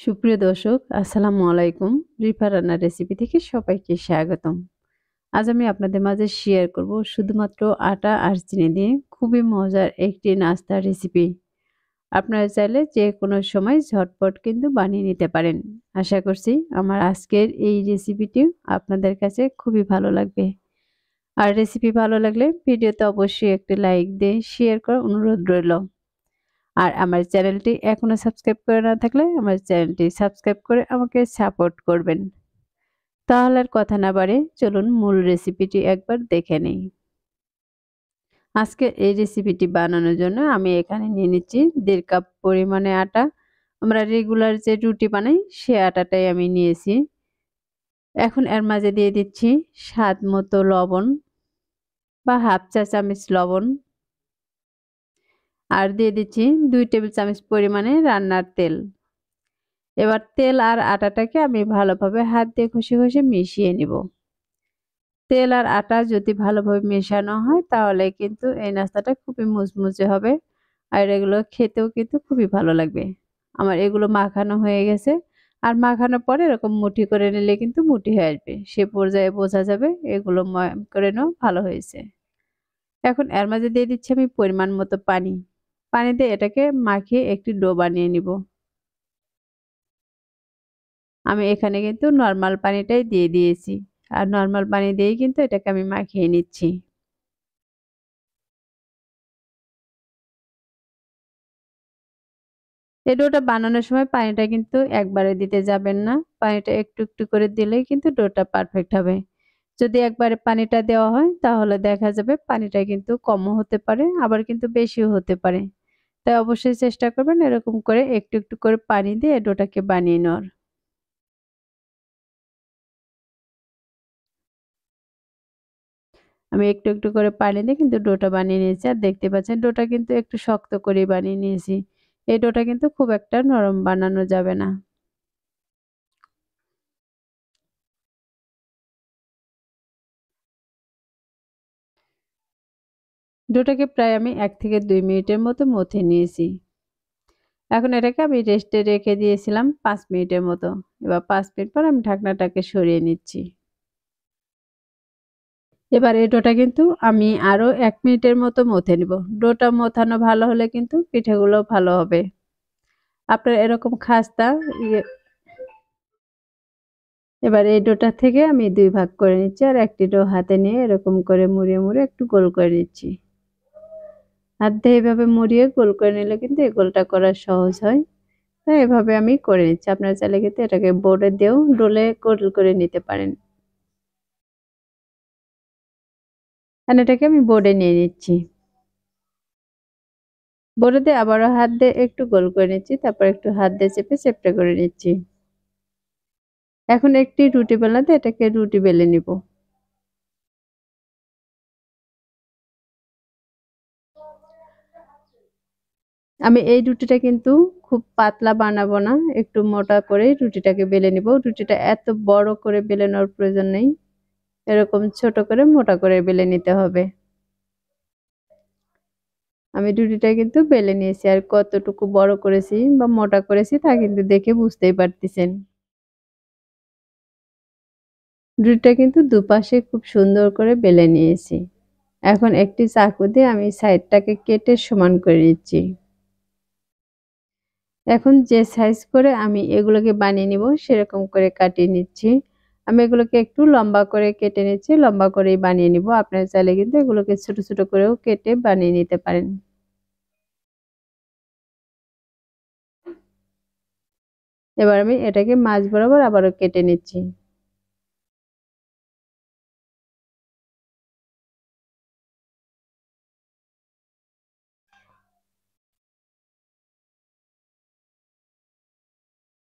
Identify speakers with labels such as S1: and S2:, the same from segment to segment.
S1: সুপ্রিয় দর্শক, আসসালামু আলাইকুম। রিফা রান্নার রেসিপি থেকে সবাইকে স্বাগতম। আজ আমি আপনাদের মাঝে শেয়ার করব শুধুমাত্র আটা আর চিনি দিয়ে খুবই মজার একটি নাস্তার রেসিপি। আপনারা চাইলে যে কোনো সময় ঝটপট কিন্তু বানিয়ে নিতে পারেন। আশা করছি আমার আজকের এই রেসিপিটি আপনাদের কাছে খুবই ভালো লাগবে। আর রেসিপি ভালো লাগলে ভিডিওতে অবশ্যই একটি লাইক দিয়ে শেয়ার করার অনুরোধ রইল। আর আমার চ্যানেলটি এখনো সাবস্ক্রাইব করে না থাকলে আমার চ্যানেলটি সাবস্ক্রাইব করে আমাকে সাপোর্ট করবেন। তাহলে আর কথা না বাড়িয়ে চলুন মূল রেসিপিটি একবার দেখে নেই। আজকে এই রেসিপিটি বানানোর জন্য আমি এখানে নিয়ে নিচ্ছি 1.5 কাপ পরিমাণে আটা। আমরা রেগুলার যে রুটি বানাই সে আটাটাই আমি নিয়েছি। এখন এর মাঝে দিয়ে দিচ্ছি স্বাদ মতো লবণ বা হাফ চা চামচ লবণ, আর দিয়ে দিচ্ছি 2 টেবিল চামচ পরিমাণে রান্নার তেল। এবার তেল আর আটাটাকে আমি ভালোভাবে হাত দিয়ে ঘষে ঘষে মিশিয়ে নিব। তেল আর আটা যদি ভালোভাবে মেশানো হয় তাহলে কিন্তু এই নাস্তাটা খুবই মুচমুচে হবে, আর এগুলো খেতেও কিন্তু খুবই ভালো লাগবে। আমার এগুলো মাখানো হয়ে গেছে, আর মাখানোর পরে এরকম মুঠি করে নিলে কিন্তু মুঠি হয়ে আসবে। সে পর্যায়ে বোঝা যাবে এগুলো ময়াম করে নেওয়া ভালো হয়েছে। এখন এর মাঝে দিয়ে দিচ্ছি আমি পরিমাণ মতো পানি। পানি দিয়ে এটাকে মাখিয়ে একটি ডো বানিয়ে নিব। আমি এখানে কিন্তু নরমাল পানিটাই দিয়ে দিয়েছি। আর নরমাল পানি দিয়েই কিন্তু এটাকে আমি মাখিয়ে নিচ্ছি। এই ডোটা বানানোর সময় পানিটা কিন্তু একবারে দিতে যাবেন না। পানিটা একটু একটু করে দিলেই কিন্তু ডোটা পারফেক্ট হবে। যদি একবারে পানিটা দেওয়া হয় তাহলে দেখা যাবে পানিটা কিন্তু কমও হতে পারে, আবার কিন্তু বেশিও হতে পারে। তাই অবশ্যই চেষ্টা করবেন এরকম করে একটু একটু করে পানি দিয়ে ডোটাকে বানিয়ে নেওয়ার। আমি একটু একটু করে পানি দিয়ে কিন্তু ডোটা বানিয়ে নিয়েছি, আর দেখতে পাচ্ছেন ডোটা কিন্তু একটু শক্ত করেই বানিয়ে নিয়েছি। এই ডোটা কিন্তু খুব একটা নরম বানানো যাবে না। ডোটাকে প্রায় আমি 1 থেকে 2 মিনিটের মতো মথে নিয়েছি। এখন এটাকে আমি রেস্টে রেখে দিয়েছিলাম 5 মিনিটের মতো। এবার 5 মিনিট পর আমি ঢাকনাটাকে সরিয়ে নিচ্ছি। এবার এই ডোটা কিন্তু আমি আরো 1 মিনিটের মতো মথে নিব। ডোটা মথানো ভালো হলে কিন্তু পিঠেগুলো ভালো হবে। আপনার এরকম খাস্তা ইয়ে এবার এই ডোটা থেকে আমি 2 ভাগ করে নিচ্ছি, আর একটি ডো হাতে নিয়ে এরকম করে মুড়িয়ে মুড়িয়ে একটু গোল করে নিচ্ছি। হাত দিয়ে এভাবে মুড়িয়ে গোল করে নিলে কিন্তু এই গোলটা করা সহজ হয়। তাই এভাবে আমি করে নিচ্ছি। আপনারা চাইলে কিন্তু এটাকে বোর্ডে দিয়েও ডোলে গোল করে নিতে পারেন। আর এটাকে আমি বোর্ডে নিয়ে নিচ্ছি। বোর্ডে দিয়ে আবারও হাত দিয়ে একটু গোল করে নিচ্ছি। তারপর একটু হাত দিয়ে চেপে চ্যাপ্টা করে নিচ্ছি। এখন একটি রুটি বেলনা দিয়ে এটাকে রুটি বেলে নিব। আমি এই রুটিটা কিন্তু খুব পাতলা বানাবো না, একটু মোটা করেই রুটিটাকে বেলে নিব। রুটিটা এত বড় করে বেলে নেওয়ার প্রয়োজন নেই। এরকম ছোট করে মোটা করে বেলে নিতে হবে। আমি রুটিটা কিন্তু বেলে নিয়েছি, আর কতটুকু বড় করেছি বা মোটা করেছি তা কিন্তু দেখে বুঝতেই পারতেছেন। রুটিটা কিন্তু দুপাশে খুব সুন্দর করে বেলে নিয়েছি। এখন একটি চাকু দিয়ে আমি সাইডটাকে কেটে সমান করে নিচ্ছি। এখন যে সাইজ করে আমি এগুলোকে বানিয়ে নিব সেরকম করে কাটিয়ে নিচ্ছি। আমি এগুলোকে একটু লম্বা করে কেটে নিচ্ছি, লম্বা করেই বানিয়ে নিব। আপনারা চাইলে কিন্তু এগুলোকে ছোট ছোট করেও কেটে বানিয়ে নিতে পারেন। এবার আমি এটাকে মাঝ বরাবর আবারও কেটে নিচ্ছি।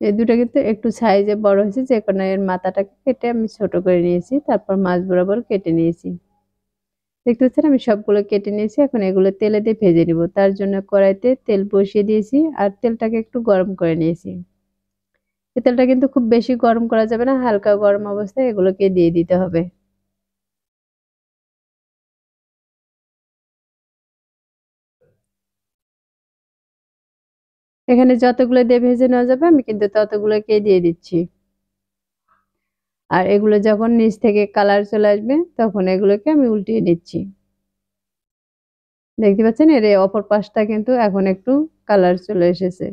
S1: এই দুটো কিন্তু একটু সাইজে বড় হয়েছে, যে কারণে এর মাথাটাকে কেটে আমি ছোট করে নিয়েছি, তারপর মাঝ বরাবর কেটে নিয়েছি। দেখতে পাচ্ছেন আমি সবগুলো কেটে নিয়েছি। এখন এগুলো তেলে দিয়ে ভেজে নিব। তার জন্য কড়াইতে তেল বসিয়ে দিয়েছি, আর তেলটাকে একটু গরম করে নিয়েছি। এই তেলটা কিন্তু খুব বেশি গরম করা যাবে না, হালকা গরম অবস্থায় এগুলোকে দিয়ে দিতে হবে। এখানে যতগুলো দিয়ে ভেজে নেওয়া যাবে আমি কিন্তু ততগুলোকেই দিয়ে দিচ্ছি। আর এগুলো যখন নিচ থেকে কালার চলে আসবে তখন এগুলোকে আমি উল্টিয়ে নিচ্ছি। দেখতে পাচ্ছেন এর এই অপর পাশটা কিন্তু এখন একটু কালার চলে এসেছে।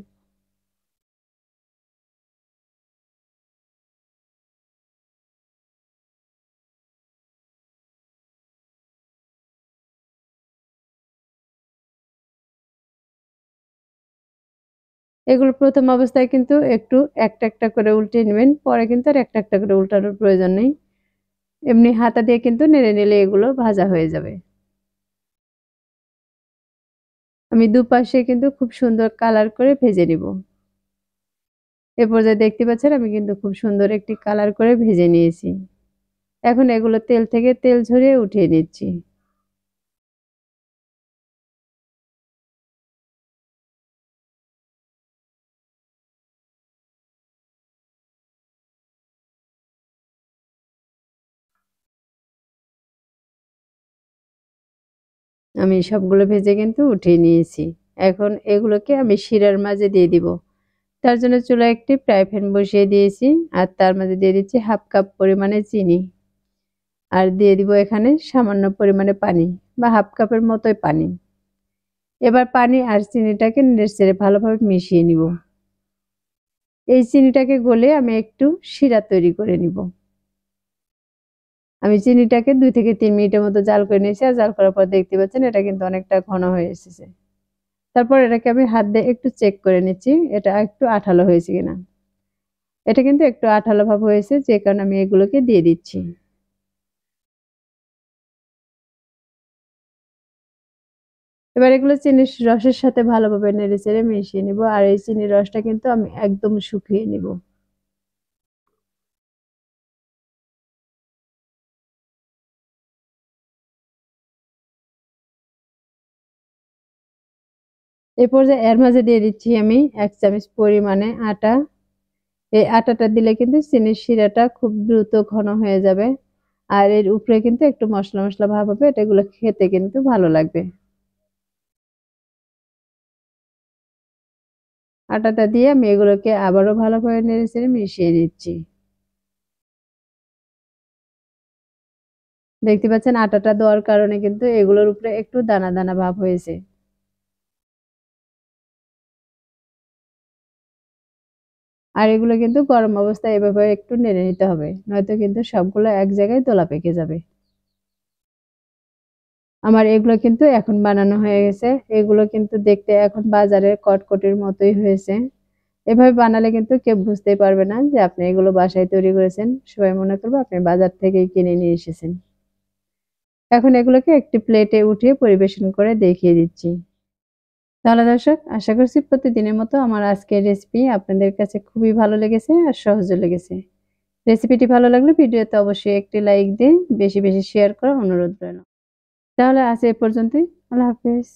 S1: এগুলো প্রথম অবস্থায় কিন্তু একটু একটা করে উল্টিয়ে নেবেন। পরে কিন্তু আর একটা করে উল্টানোর প্রয়োজন নেই। এমনি হাতা দিয়ে কিন্তু নেড়ে নিলে এগুলো ভাজা হয়ে যাবে। আমি দুপাশে কিন্তু খুব সুন্দর কালার করে ভেজে নিব। এ পর্যায়ে দেখতে পাচ্ছেন আমি কিন্তু খুব সুন্দর একটি কালার করে ভেজে নিয়েছি। এখন এগুলো তেল থেকে তেল ঝরিয়ে উঠিয়ে নিচ্ছি। আমি সবগুলো ভেজে কিন্তু উঠিয়ে নিয়েছি। এখন এগুলোকে আমি শিরার মাঝে দিয়ে দিব। তার জন্য চুলায় একটি ফ্রাই প্যান বসিয়ে দিয়েছি আর তার মাঝে দিয়ে দিচ্ছি 1/2 কাপ পরিমাণে চিনি। আর দিয়ে দিব এখানে সামান্য পরিমাণে পানি বা 1/2 কাপের মতোই পানি। এবার পানি আর চিনিটাকে নেড়েচেড়ে ভালোভাবে মিশিয়ে নিব। এই চিনিটাকে গলে আমি একটু শিরা তৈরি করে নিব। আমি চিনিটাকে 2 থেকে 3 মিনিটের মতো জাল করে নিয়েছি আর জাল করার পর দেখতে পাচ্ছেন এটা কিন্তু অনেকটা ঘন হয়ে এসেছে। তারপর এটাকে আমি হাত দিয়ে একটু চেক করে নিচ্ছি এটা একটু আঠালো হয়েছে কিনা। এটা কিন্তু একটু আঠালো ভাব হয়েছে যে কারণে আমি এগুলোকে দিয়ে দিচ্ছি। এবার এগুলো চিনির রসের সাথে ভালোভাবে নেড়েচেড়ে মিশিয়ে নিব আর এই চিনির রসটা কিন্তু আমি একদম শুকিয়ে নিব। এই পর্যায়ে এর মাঝে দিয়ে দিচ্ছি আমি 1 চামচ পরিমাণে আটা। এই আটাটা দিলে কিন্তু চিনির শিরাটা খুব দ্রুত ঘন হয়ে যাবে। আর এর উপরে কিন্তু একটু মশলা, মশলা ভাব হবে। এগুলো খেতে কিন্তু ভালো লাগবে। আটাটা দিয়ে আমি এগুলোকে আবারও ভালোভাবে নেড়েচেড়ে মিশিয়ে নিচ্ছি। দেখতে পাচ্ছেন আটাটা দেওয়ার কারণে কিন্তু এগুলোর উপরে একটু দানা, দানা ভাব হয়েছে। আর এগুলো কিন্তু গরম অবস্থায় এভাবে একটু নেড়ে নিতে হবে। নয়তো কিন্তু সবগুলো এক জায়গায় দলা পেকে যাবে। আমার এগুলো কিন্তু এখন বানানো হয়ে গেছে। এগুলো কিন্তু দেখতে এখন বাজারের কটকটির মতোই হয়েছে। এভাবে বানালে কিন্তু কেউ বুঝতেই পারবে না যে আপনি এগুলো বাসায় তৈরি করেছেন। সবাই মনে করবে আপনি বাজার থেকেই কিনে নিয়ে এসেছেন। এখন এগুলোকে একটি প্লেটে উঠিয়ে পরিবেশন করে দেখিয়ে দিচ্ছি। তাহলে দর্শক আশা করছি প্রতিদিনের মতো আমার আজকের রেসিপি আপনাদের কাছে খুবই ভালো লেগেছে আর সহজও লেগেছে। রেসিপিটি ভালো লাগলে ভিডিওতে অবশ্যই একটি লাইক দিয়ে বেশি, বেশি শেয়ার করার অনুরোধ রইল। তাহলে আজ এ পর্যন্তই। আল্লাহ হাফেজ।